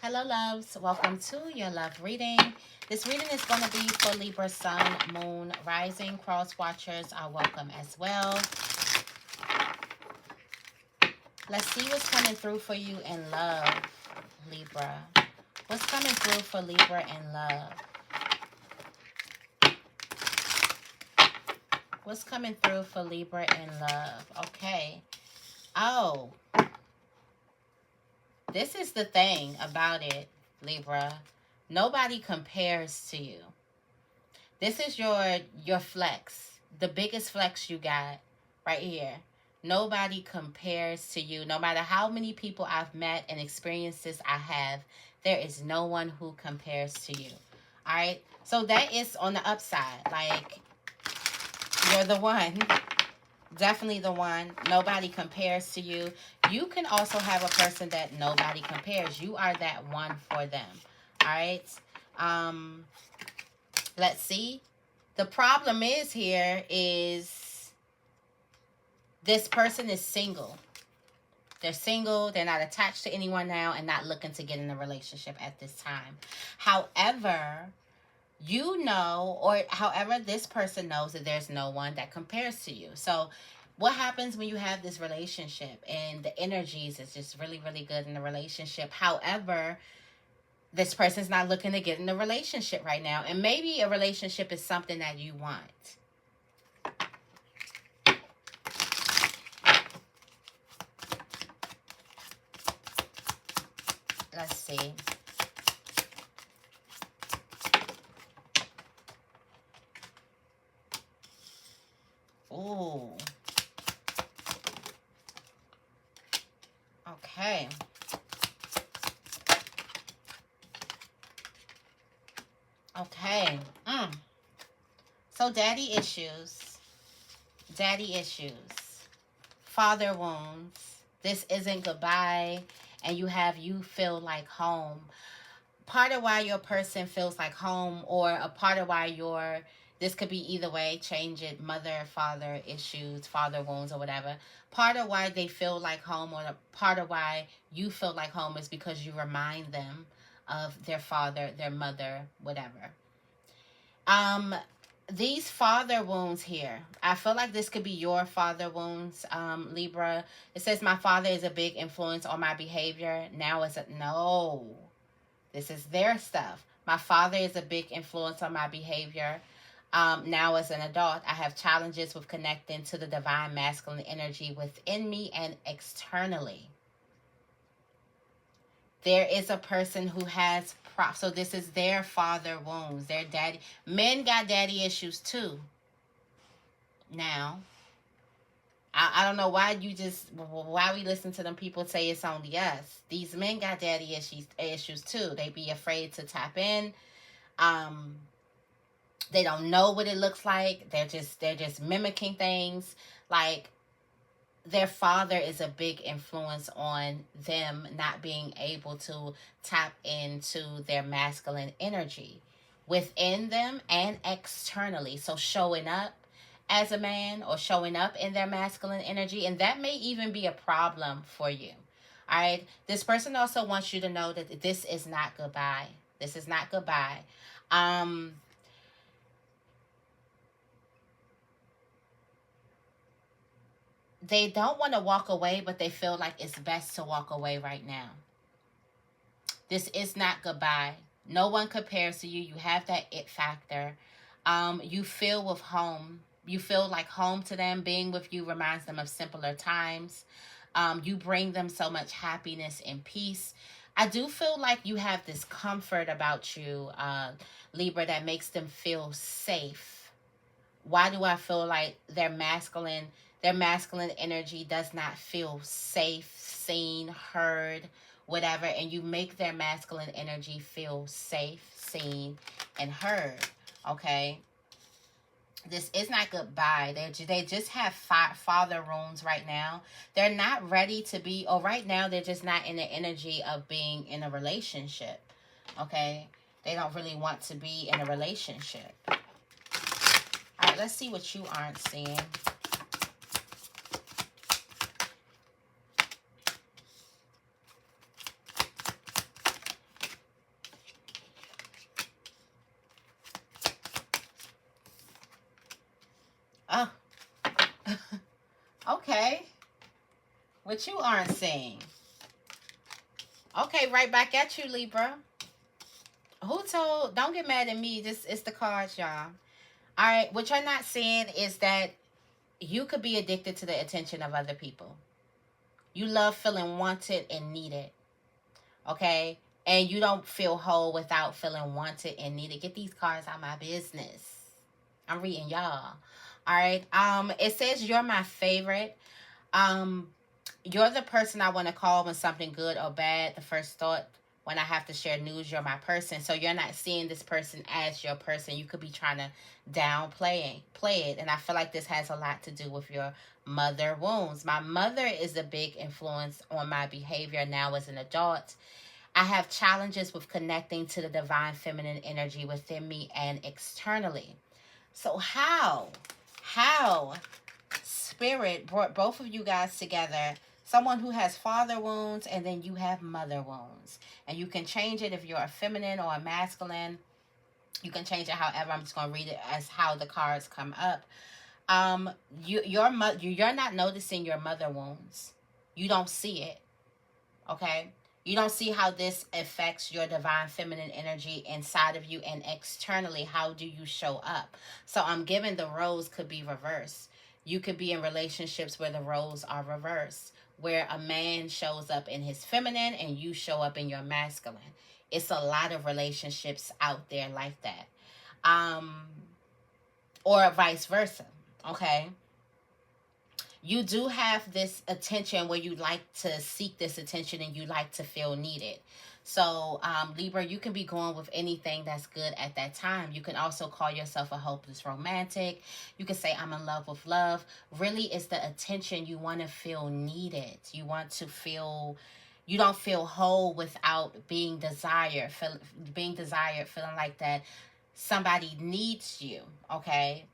Hello, loves. Welcome to your love reading. This reading is going to be for Libra, Sun, Moon, Rising. Cross watchers are welcome as well. Let's see what's coming through for you in love, Libra. What's coming through for Libra in love? What's coming through for Libra in love? Okay. Oh, this is the thing about it, Libra. Nobody compares to you. This is your flex, the biggest flex you got right here. Nobody compares to you. No matter how many people I've met and experiences I have, there is no one who compares to you. All right? So that is on the upside. Like, you're the one. Definitely the one. Nobody compares to you. You can also have a person that nobody compares. You are that one for them. All right? Let's see. The problem is here is this person is single. They're single. They're not attached to anyone now and not looking to get in a relationship at this time. However, you know, or however this person knows that there's no one that compares to you. So what happens when you have this relationship and the energies is just really, really good in the relationship? However, this person's not looking to get in a relationship right now. And maybe a relationship is something that you want. Let's see. Ooh. Okay. Okay. So daddy issues. Daddy issues. Father wounds. This isn't goodbye. And you feel like home. Part of why your person feels like home, or a part of why this could be either way, change it, mother, father issues, father wounds, or whatever. Part of why they feel like home, or part of why you feel like home, is because you remind them of their father, their mother, whatever. These father wounds here, I feel like this could be your father wounds, Libra. It says, my father is a big influence on my behavior. Now it's no. This is their stuff. My father is a big influence on my behavior. Now as an adult, I have challenges with connecting to the divine masculine energy within me and externally. There is a person who has so this is their father wounds, their daddy. Men got daddy issues too. Now, I don't know why we listen to them people say it's only us. These men got daddy issues too. They be afraid to tap in. They don't know what it looks like. They're just mimicking things. Like, their father is a big influence on them not being able to tap into their masculine energy within them and externally. So showing up as a man or showing up in their masculine energy, and that may even be a problem for you. All right. This person also wants you to know that this is not goodbye. This is not goodbye. They don't want to walk away, but they feel like it's best to walk away right now. This is not goodbye. No one compares to you. You have that it factor. You feel with home. You feel like home to them. Being with you reminds them of simpler times. You bring them so much happiness and peace. I do feel like you have this comfort about you, Libra, that makes them feel safe. Why do I feel like their masculine energy does not feel safe, seen, heard, whatever, and you make their masculine energy feel safe, seen, and heard, okay? This is not goodbye. They just have father wounds right now. They're not ready to be, or right now they're just not in the energy of being in a relationship, okay? They don't really want to be in a relationship. All right, let's see what you aren't seeing. Okay. What you aren't seeing. Okay, right back at you, Libra. Who told? Don't get mad at me. This is the cards, y'all. All right. What you're not seeing is that you could be addicted to the attention of other people. You love feeling wanted and needed. Okay? And you don't feel whole without feeling wanted and needed. Get these cards out of my business. I'm reading y'all. All right. It says you're my favorite. Um, you're the person I want to call when something good or bad. The first thought when I have to share news, you're my person. So you're not seeing this person as your person. You could be trying to play it. And I feel like this has a lot to do with your mother wounds. My mother is a big influence on my behavior now as an adult. I have challenges with connecting to the divine feminine energy within me and externally. So how Spirit brought both of you guys together? Someone who has father wounds and then you have mother wounds. And you can change it if you're a feminine or a masculine. You can change it however. I'm just going to read it as how the cards come up. You're not noticing your mother wounds. You don't see it. Okay? You don't see how this affects your divine feminine energy inside of you, and externally, how do you show up? So I'm given the roles could be reversed. You could be in relationships where the roles are reversed, where a man shows up in his feminine and you show up in your masculine. It's a lot of relationships out there like that. Or vice versa. Okay? You do have this attention where you like to seek this attention and you like to feel needed. So, Libra, you can be going with anything that's good at that time. You can also call yourself a hopeless romantic. You can say, I'm in love with love. Really, it's the attention. You want to feel needed. You want to feel, you don't feel whole without being desired. Feeling like that somebody needs you, okay?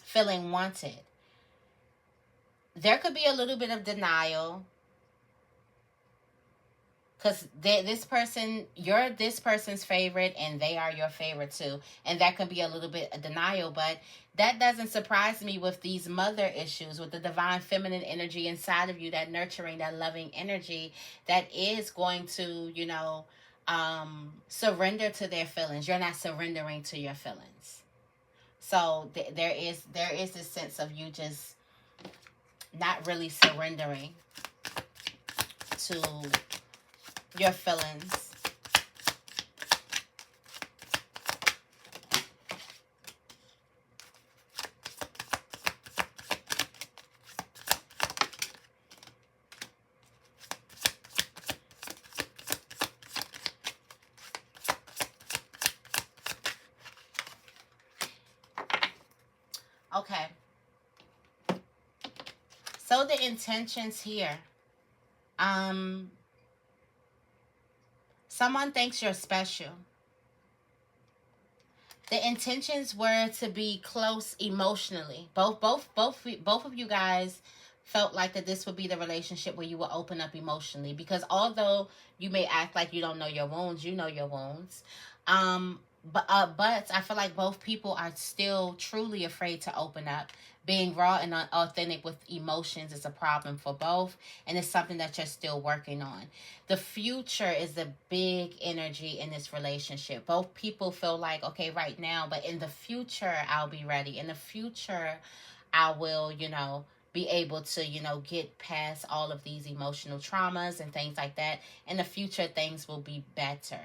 Feeling wanted. There could be a little bit of denial because this person, you're this person's favorite and they are your favorite too, and that can be a little bit of denial. But that doesn't surprise me with these mother issues, with the divine feminine energy inside of you, that nurturing, that loving energy that is going to, surrender to their feelings. You're not surrendering to your feelings. So there is this sense of you just not really surrendering to your feelings. Okay. So the intentions here. Someone thinks you're special. The intentions were to be close emotionally. Both of you guys felt like that this would be the relationship where you will open up emotionally, because although you may act like you don't know your wounds, you know your wounds. But I feel like both people are still truly afraid to open up. Being raw and authentic with emotions is a problem for both, and it's something that you're still working on. The future is a big energy in this relationship. Both people feel like, okay, right now, but in the future, I'll be ready. In the future, I will, be able to, get past all of these emotional traumas and things like that. In the future, things will be better.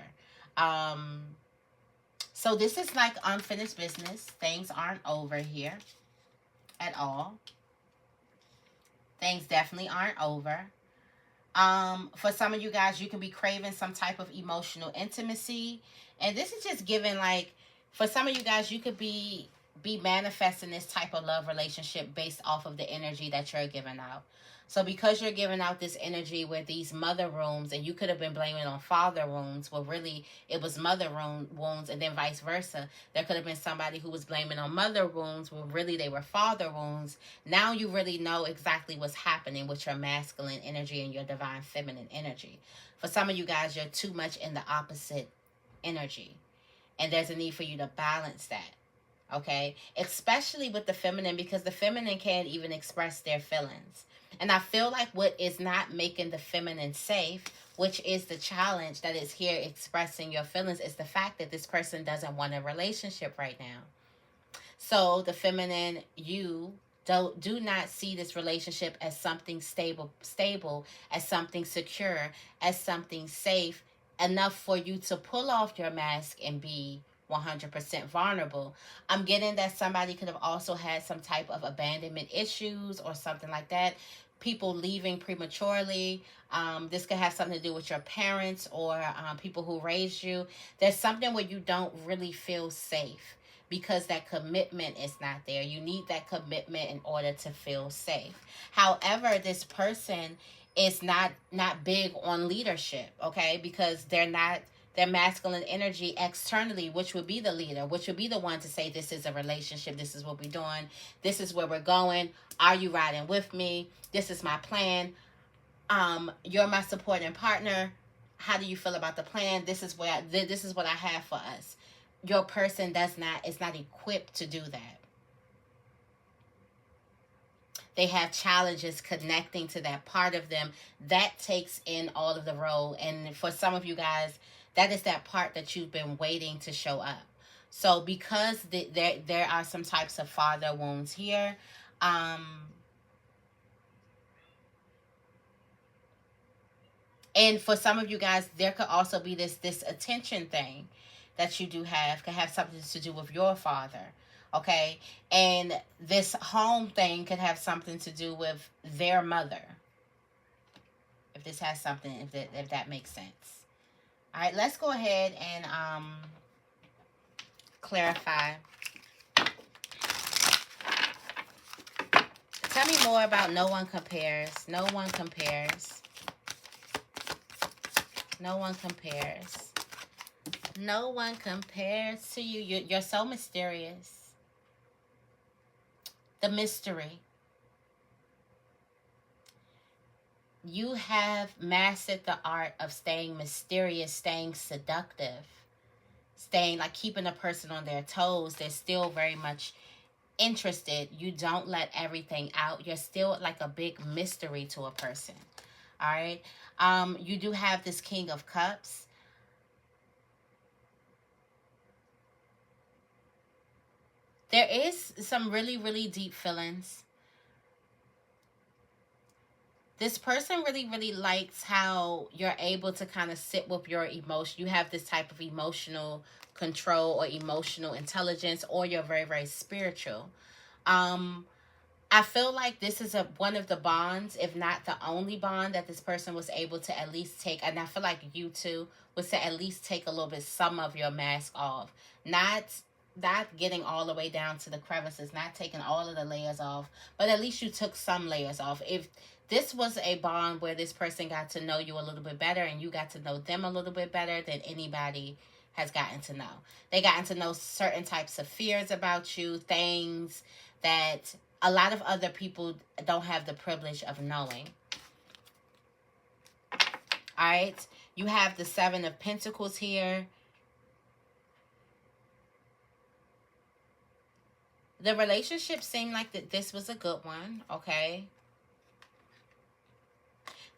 So this is like unfinished business. Things aren't over here at all. Things definitely aren't over. For some of you guys, you can be craving some type of emotional intimacy. And this is just given, like, for some of you guys, you could be manifesting this type of love relationship based off of the energy that you're giving out. So because you're giving out this energy with these mother wounds, and you could have been blaming on father wounds, well, really, it was mother wounds, and then vice versa. There could have been somebody who was blaming on mother wounds, well, really, they were father wounds. Now you really know exactly what's happening with your masculine energy and your divine feminine energy. For some of you guys, you're too much in the opposite energy, and there's a need for you to balance that. Okay, especially with the feminine, because the feminine can't even express their feelings. And I feel like what is not making the feminine safe, which is the challenge that is here expressing your feelings, is the fact that this person doesn't want a relationship right now. So the feminine, you do not see this relationship as something stable, as something secure, as something safe enough for you to pull off your mask and be 100% vulnerable. I'm getting that somebody could have also had some type of abandonment issues or something like that. People leaving prematurely. This could have something to do with your parents or people who raised you. There's something where you don't really feel safe because that commitment is not there. You need that commitment in order to feel safe. However, this person is not big on leadership, okay? Because they're not their masculine energy externally, which would be the leader, which would be the one to say, this is a relationship, this is what we're doing, this is where we're going, are you riding with me, this is my plan, you're my supporting partner, how do you feel about the plan, this is what I have for us. Your person is not equipped to do that. They have challenges connecting to that part of them that takes in all of the role. And for some of you guys, that is that part that you've been waiting to show up. So because there are some types of father wounds here, and for some of you guys, there could also be this attention thing that you do have, could have something to do with your father. Okay, and this home thing could have something to do with their mother. If this has something, if that makes sense. All right, let's go ahead and clarify. Tell me more about no one compares. No one compares. No one compares. No one compares to you. You're so mysterious. The mystery. You have mastered the art of staying mysterious, staying seductive, staying like keeping a person on their toes. They're still very much interested. You don't let everything out. You're still like a big mystery to a person. All right. You do have this King of Cups. There is some really, really deep feelings. This person really, really likes how you're able to kind of sit with your emotion. You have this type of emotional control or emotional intelligence, or you're very, very spiritual. I feel like this is one of the bonds, if not the only bond, that this person was able to at least take. And I feel like you too was to at least take a little bit, some of your mask off. Not getting all the way down to the crevices, not taking all of the layers off, but at least you took some layers off. If this was a bond where this person got to know you a little bit better and you got to know them a little bit better than anybody has gotten to know. They gotten to know certain types of fears about you, things that a lot of other people don't have the privilege of knowing. All right. You have the Seven of Pentacles here. The relationship seemed like that this was a good one. Okay.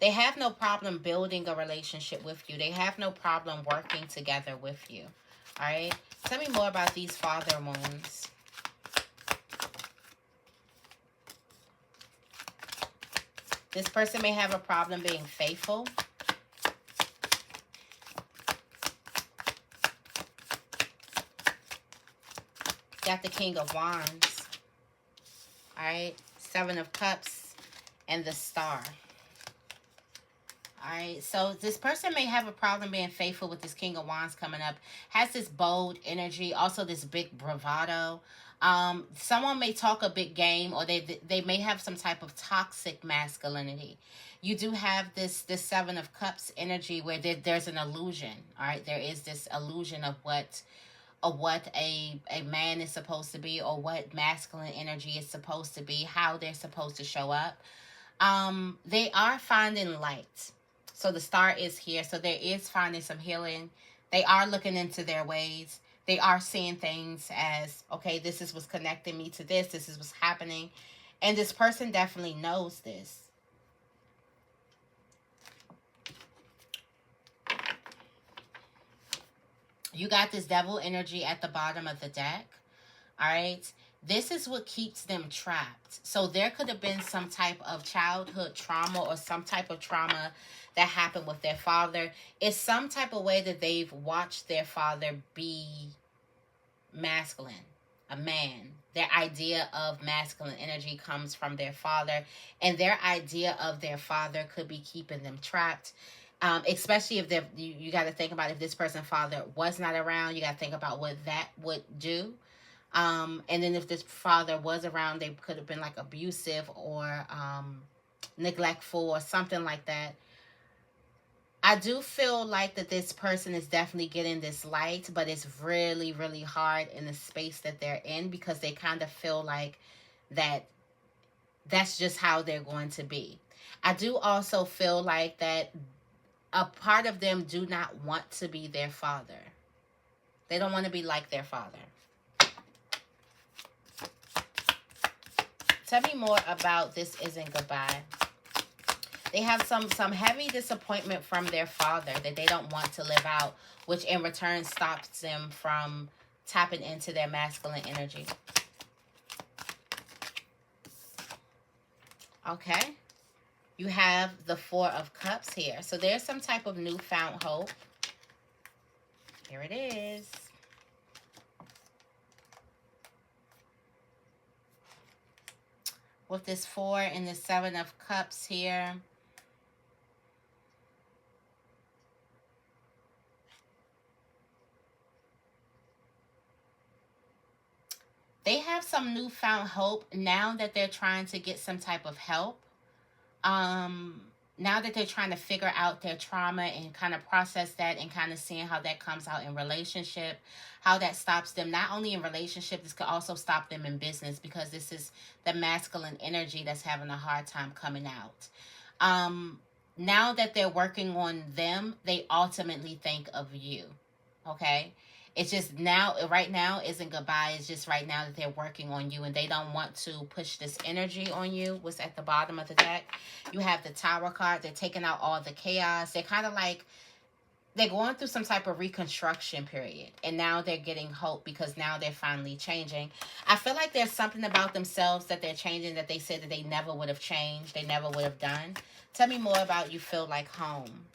They have no problem building a relationship with you. They have no problem working together with you. All right. Tell me more about these father wounds. This person may have a problem being faithful. Got the King of Wands. All right. Seven of Cups and the Star. All right. So this person may have a problem being faithful with this King of Wands coming up. Has this bold energy. Also this big bravado. Someone may talk a big game, or they may have some type of toxic masculinity. You do have this Seven of Cups energy where there's an illusion. All right. There is this illusion of what a man is supposed to be, or what masculine energy is supposed to be, how they're supposed to show up. They are finding light. So the Star is here. So there is finding some healing. They are looking into their ways. They are seeing things as, okay, this is what's connecting me to this. This is what's happening. And this person definitely knows this. You got this devil energy at the bottom of the deck. All right. This is what keeps them trapped. So there could have been some type of childhood trauma or some type of trauma that happened with their father. It's some type of way that they've watched their father be masculine, a man. Their idea of masculine energy comes from their father, and their idea of their father could be keeping them trapped. Especially if you got to think about if this person's father was not around, you got to think about what that would do. And then if this father was around, they could have been like abusive or neglectful or something like that. I do feel like that this person is definitely getting this light, but it's really, really hard in the space that they're in because they kind of feel like that's just how they're going to be. I do also feel like that a part of them do not want to be their father. They don't want to be like their father. Tell me more about this isn't goodbye. They have some heavy disappointment from their father that they don't want to live out, which in return stops them from tapping into their masculine energy. Okay. You have the Four of Cups here. So there's some type of newfound hope. Here it is. With this 4 and the 7 of Cups here. They have some newfound hope now that they're trying to get some type of help. Now that they're trying to figure out their trauma and kind of process that and kind of seeing how that comes out in relationship, how that stops them, not only in relationship, this could also stop them in business because this is the masculine energy that's having a hard time coming out. Now that they're working on them, they ultimately think of you. Okay? It's just now, right now isn't goodbye. It's just right now that they're working on you and they don't want to push this energy on you. What's at the bottom of the deck? You have the Tower card. They're taking out all the chaos. They're kind of like, they're going through some type of reconstruction period. And now they're getting hope because now they're finally changing. I feel like there's something about themselves that they're changing that they said that they never would have changed. They never would have done. Tell me more about you feel like home.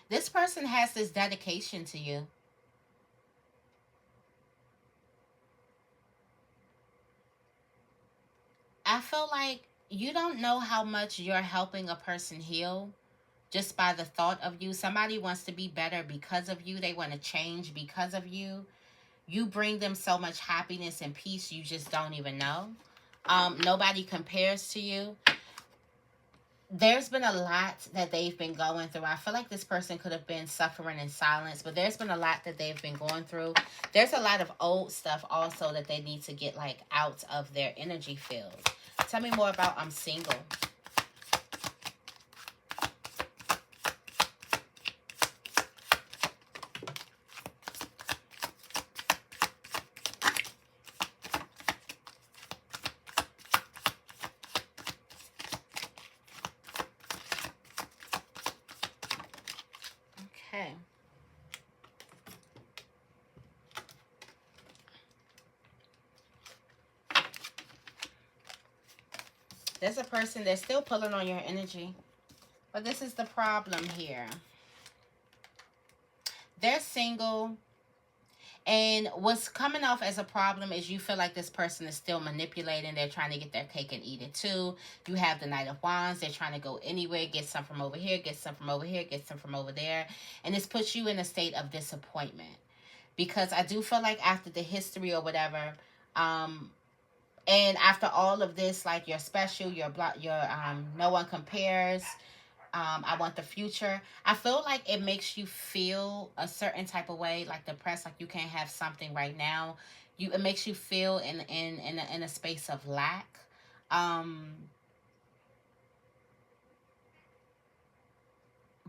This person has this dedication to you. I feel like you don't know how much you're helping a person heal just by the thought of you. Somebody wants to be better because of you. They want to change because of you. You bring them so much happiness and peace you just don't even know. Nobody compares to you. There's been a lot that they've been going through. I feel like this person could have been suffering in silence, but there's been a lot that they've been going through. There's a lot of old stuff also that they need to get like out of their energy field. Tell me more about I'm single. Okay. There's a person that's still pulling on your energy. But this is the problem here. They're single. And what's coming off as a problem is you feel like this person is still manipulating. They're trying to get their cake and eat it too. You have the Knight of Wands. They're trying to go anywhere, get some from over here, get some from over here, get some from over there. And this puts you in a state of disappointment. Because I do feel like after the history or whatever, and after all of this, like you're special, you're no one compares. I want the future. I feel like it makes you feel a certain type of way, like depressed, like you can't have something right now. It makes you feel in a space of lack. Um,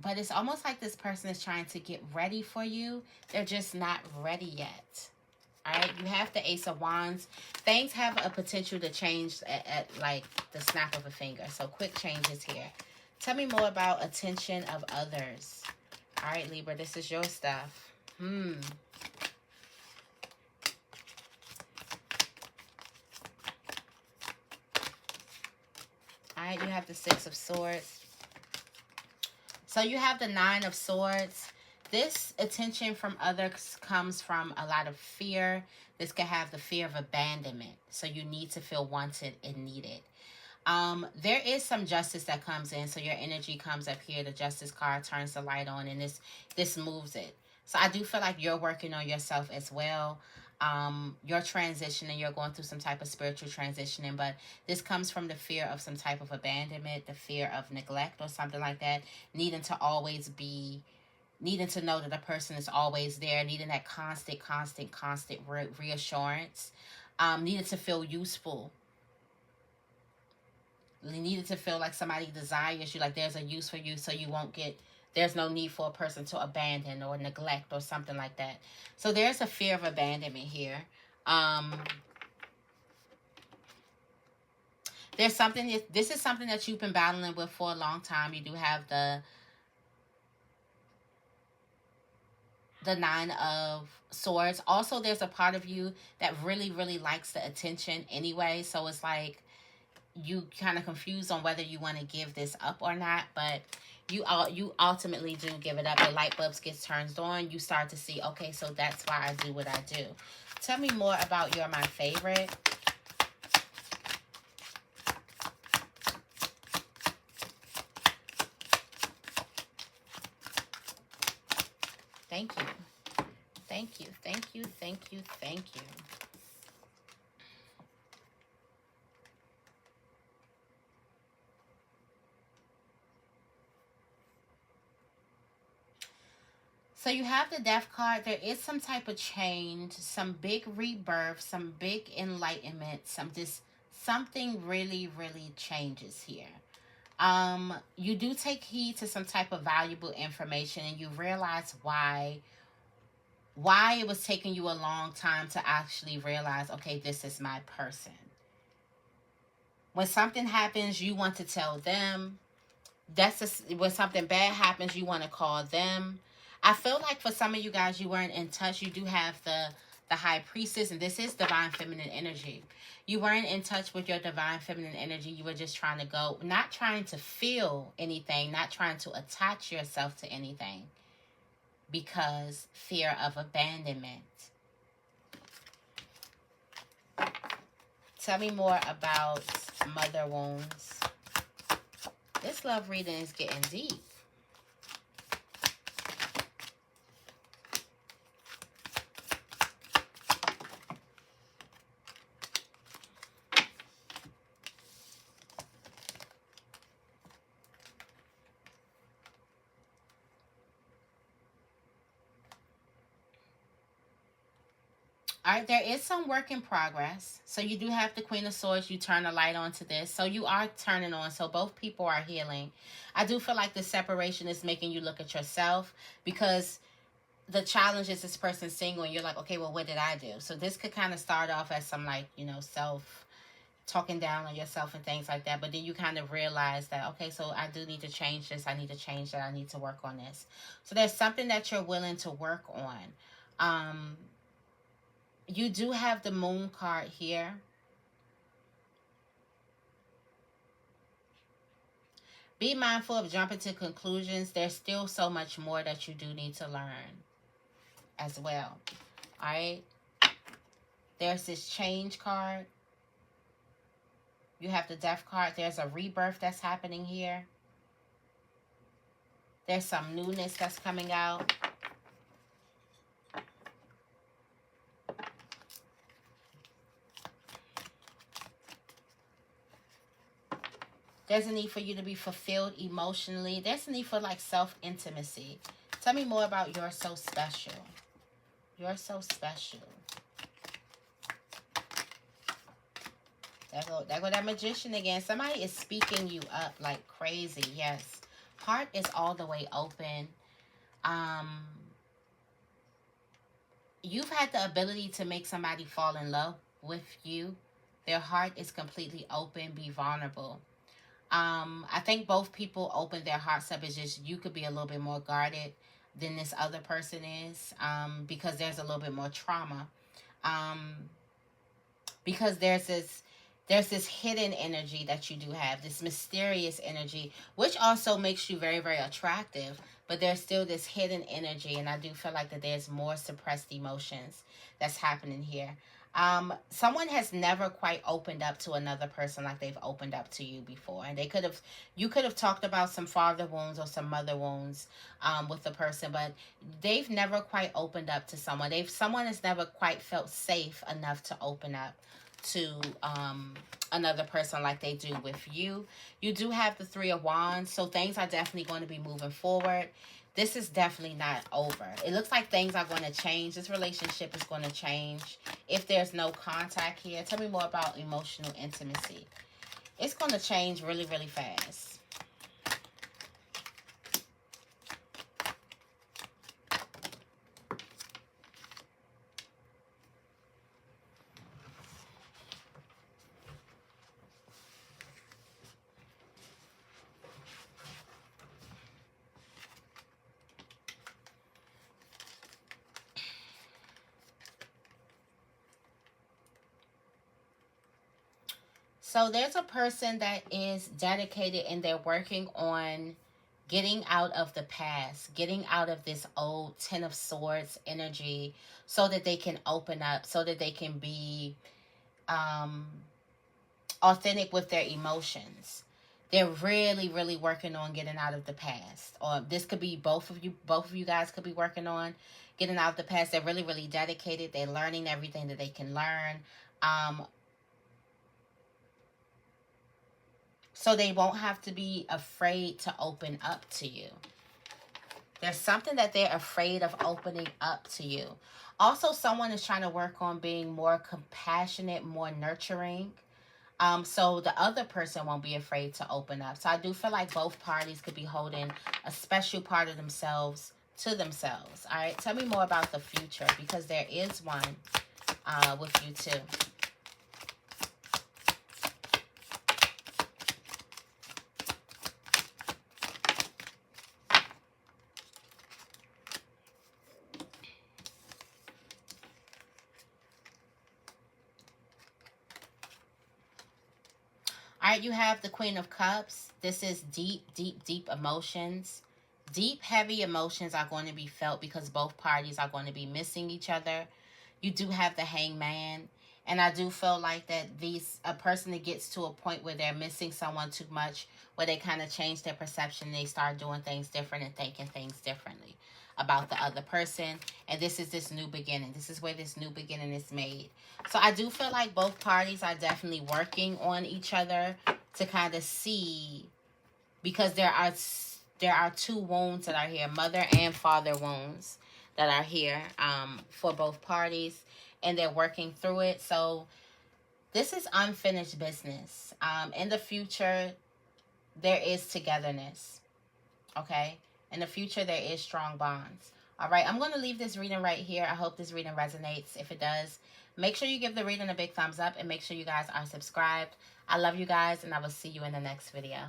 but it's almost like this person is trying to get ready for you. They're just not ready yet. All right, you have the Ace of Wands. Things have a potential to change at like the snap of a finger. So quick changes here. Tell me more about attention of others. All right, Libra, this is your stuff. All right, you have the Six of Swords. So you have the Nine of Swords. This attention from others comes from a lot of fear. This can have the fear of abandonment. So you need to feel wanted and needed. There is some justice that comes in. So your energy comes up here. The Justice card turns the light on, and this moves it. So I do feel like you're working on yourself as well. You're transitioning. You're going through some type of spiritual transitioning, but this comes from the fear of some type of abandonment, the fear of neglect or something like that, needing to always be, needing to know that a person is always there, needing that constant reassurance, needing to feel useful. You needed to feel like somebody desires you, like there's a use for you, so you won't get, there's no need for a person to abandon or neglect or something like that. So there's a fear of abandonment here. There's something, this is something that you've been battling with for a long time. You do have the Nine of Swords. Also, there's a part of you that really likes the attention anyway. So it's like you kind of confused on whether you want to give this up or not, but you ultimately do give it up. The light bulbs gets turned on. You start to see, okay, so that's why I do what I do. Tell me more about You're My Favorite. Thank you. Thank you. Thank you. Thank you. Thank you. So you have the Death card. There is some type of change, some big rebirth, some big enlightenment, something really changes here. You do take heed to some type of valuable information, and you realize why it was taking you a long time to actually realize, okay, this is my person. When something happens, you want to tell them. When something bad happens, you want to call them. I feel like for some of you guys, you weren't in touch. You do have the High Priestess, and this is divine feminine energy. You weren't in touch with your divine feminine energy. You were just trying to go, not trying to feel anything, not trying to attach yourself to anything, because fear of abandonment. Tell me more about mother wounds. This love reading is getting deep. All right, there is some work in progress. So you do have the Queen of Swords. You turn the light on to this. So you are turning on. So both people are healing. I do feel like the separation is making you look at yourself, because the challenge is this person single and you're like, okay, well, what did I do? So this could kind of start off as some like, self talking down on yourself and things like that. But then you kind of realize that, okay, so I do need to change this. I need to change that. I need to work on this. So there's something that you're willing to work on. You do have the Moon card here. Be mindful of jumping to conclusions. There's still so much more that you do need to learn as well. All right. There's this Change card. You have the Death card. There's a rebirth that's happening here. There's some newness that's coming out. There's a need for you to be fulfilled emotionally. There's a need for like self-intimacy. Tell me more about you're so special. You're so special. There go that magician again. Somebody is speaking you up like crazy. Yes. Heart is all the way open. You've had the ability to make somebody fall in love with you. Their heart is completely open. Be vulnerable. I think both people open their hearts up. It's just you could be a little bit more guarded than this other person is, because there's a little bit more trauma. Because there's this hidden energy that you do have, this mysterious energy, which also makes you very, very attractive. But there's still this hidden energy, and I do feel like that there's more suppressed emotions that's happening here. Someone has never quite opened up to another person like they've opened up to you before, and you could have talked about some father wounds or some mother wounds with the person, but they've never quite opened up to someone. Someone has never quite felt safe enough to open up to another person like they do with you. You do have the Three of Wands, so things are definitely going to be moving forward. This is definitely not over. It looks like things are going to change. This relationship is going to change. If there's no contact here, tell me more about emotional intimacy. It's going to change really, really fast. So there's a person that is dedicated and they're working on getting out of the past, getting out of this old Ten of Swords energy so that they can open up, so that they can be authentic with their emotions. They're really, really working on getting out of the past. Or this could be both of you guys could be working on getting out of the past. They're really, really dedicated. They're learning everything that they can learn. So they won't have to be afraid to open up to you. There's something that they're afraid of opening up to you. Also, someone is trying to work on being more compassionate, more nurturing. So the other person won't be afraid to open up. So I do feel like both parties could be holding a special part of themselves to themselves. All right, tell me more about the future, because there is one with you too. All right, you have the Queen of Cups. This is deep, deep, deep emotions. Deep, heavy emotions are going to be felt because both parties are going to be missing each other. You do have the Hangman. And I do feel like that a person that gets to a point where they're missing someone too much, where they kind of change their perception, they start doing things different and thinking things differently about the other person. And this is this new beginning. This is where this new beginning is made. So I do feel like both parties are definitely working on each other to kind of see, because there are two wounds that are here, mother and father wounds that are here for both parties, and they're working through it. So this is unfinished business. In the future, there is togetherness. Okay? In the future, there is strong bonds. All right, I'm going to leave this reading right here. I hope this reading resonates. If it does, make sure you give the reading a big thumbs up, and make sure you guys are subscribed. I love you guys, and I will see you in the next video.